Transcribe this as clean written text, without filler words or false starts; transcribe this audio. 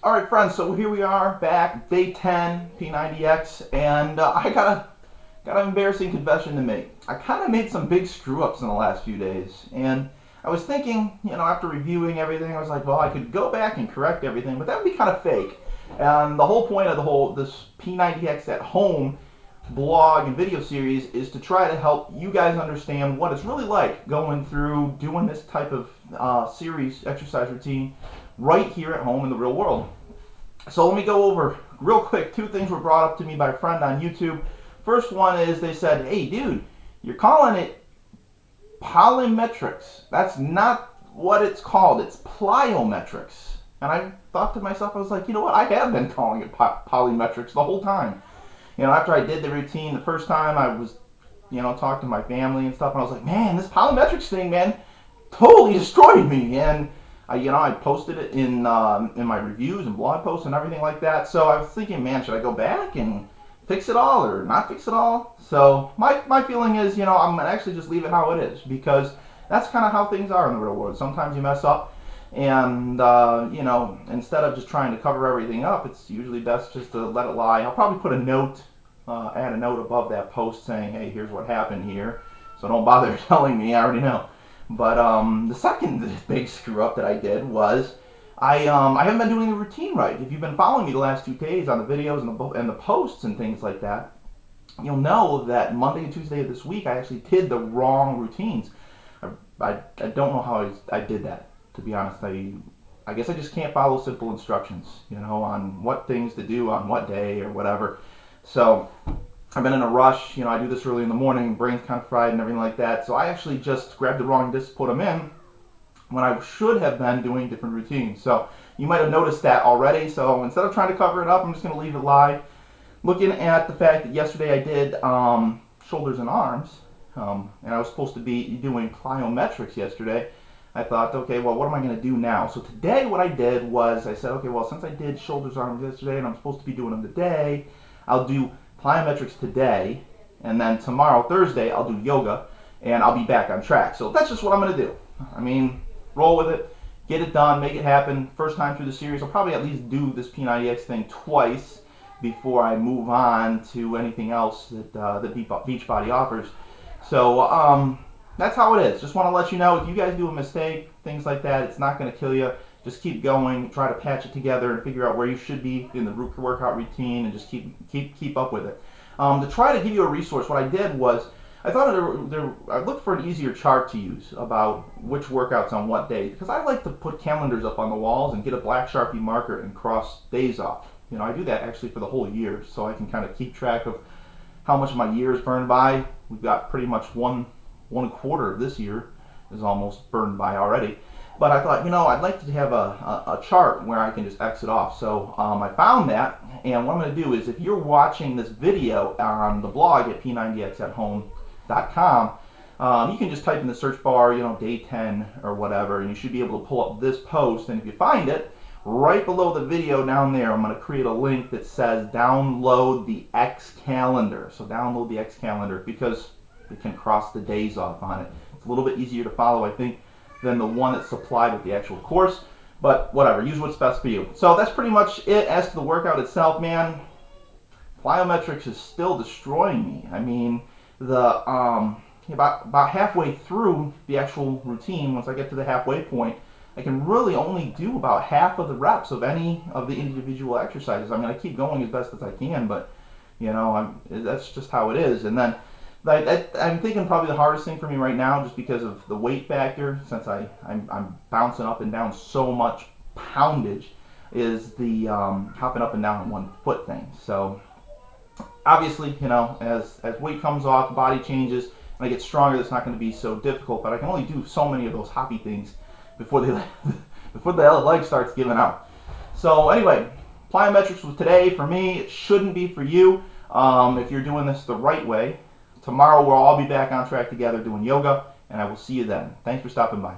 Alright friends, so here we are back, day 10, P90X, and I got an embarrassing confession to make. I kind of made some big screw-ups in the last few days, and I was thinking, after reviewing everything, I was like, well, I could go back and correct everything, but that would be kind of fake. And the whole point of this P90X at home blog and video series is to try to help you guys understand what it's really like going through doing this type of series exercise routine right here at home in the real world. So let me go over real quick. Two things were brought up to me by a friend on YouTube. First one is they said, hey dude, you're calling it polymetrics. That's not what it's called. It's plyometrics. And I thought to myself, I was like, you know what? I have been calling it polymetrics the whole time. After I did the routine the first time, I was, talking to my family and stuff, and I was like, man, this polymetrics thing, man, totally destroyed me. And I posted it in my reviews and blog posts and everything like that. So I was thinking, man, should I go back and fix it all or not fix it all? So my feeling is, I'm gonna actually just leave it how it is, because that's kind of how things are in the real world. Sometimes you mess up, and instead of just trying to cover everything up, it's usually best just to let it lie. I'll probably put a note, add a note above that post saying, hey, here's what happened here. So don't bother telling me, I already know. But the second big screw up that I did was I haven't been doing the routine right. If you've been following me the last 2 days on the videos and the posts and things like that, you'll know that Monday and Tuesday of this week I actually did the wrong routines. I don't know how I did that, to be honest. I guess I just can't follow simple instructions, on what things to do on what day or whatever. So I've been in a rush, I do this early in the morning, brain's kind of fried and everything like that. So I actually just grabbed the wrong disc, put them in, when I should have been doing different routines. So you might have noticed that already. So instead of trying to cover it up, I'm just going to leave it lie. Looking at the fact that yesterday I did shoulders and arms, and I was supposed to be doing plyometrics yesterday, I thought, okay, well, what am I going to do now? So today what I did was I said, okay, well, since I did shoulders, arms yesterday and I'm supposed to be doing them today, I'll do plyometrics today, and then tomorrow, Thursday, I'll do yoga, and I'll be back on track. So that's just what I'm going to do. I mean, roll with it, get it done, make it happen. First time through the series, I'll probably at least do this P90X thing twice before I move on to anything else that Beachbody offers. So that's how it is. Just want to let you know, if you guys do a mistake, things like that, it's not going to kill you. Just keep going, try to patch it together and figure out where you should be in the workout routine, and just keep up with it. To try to give you a resource, what I did was I thought I looked for an easier chart to use about which workouts on what day, because I like to put calendars up on the walls and get a black Sharpie marker and cross days off. I do that actually for the whole year, so I can kind of keep track of how much of my year is burned by. We've got pretty much one quarter of this year is almost burned by already. But I thought, I'd like to have a chart where I can just exit off. So I found that, and what I'm going to do is, if you're watching this video on the blog at p90xathome.com, you can just type in the search bar, day 10 or whatever, and you should be able to pull up this post. And if you find it, right below the video down there, I'm going to create a link that says download the X calendar. So download the X calendar, because it can cross the days off on it. It's a little bit easier to follow, I think, than the one that's supplied with the actual course, but whatever, use what's best for you. So that's pretty much it. As to the workout itself, man, plyometrics is still destroying me. I mean, about halfway through the actual routine, once I get to the halfway point, I can really only do about half of the reps of any of the individual exercises. I mean, I keep going as best as I can, but that's just how it is. And then I'm thinking probably the hardest thing for me right now, just because of the weight factor, since I'm bouncing up and down so much poundage, is the hopping up and down on one foot thing. So obviously, as weight comes off, the body changes, and I get stronger, that's not going to be so difficult, but I can only do so many of those hoppy things before the leg starts giving out. So anyway, plyometrics was today for me. It shouldn't be for you if you're doing this the right way. Tomorrow we'll all be back on track together doing yoga, and I will see you then. Thanks for stopping by.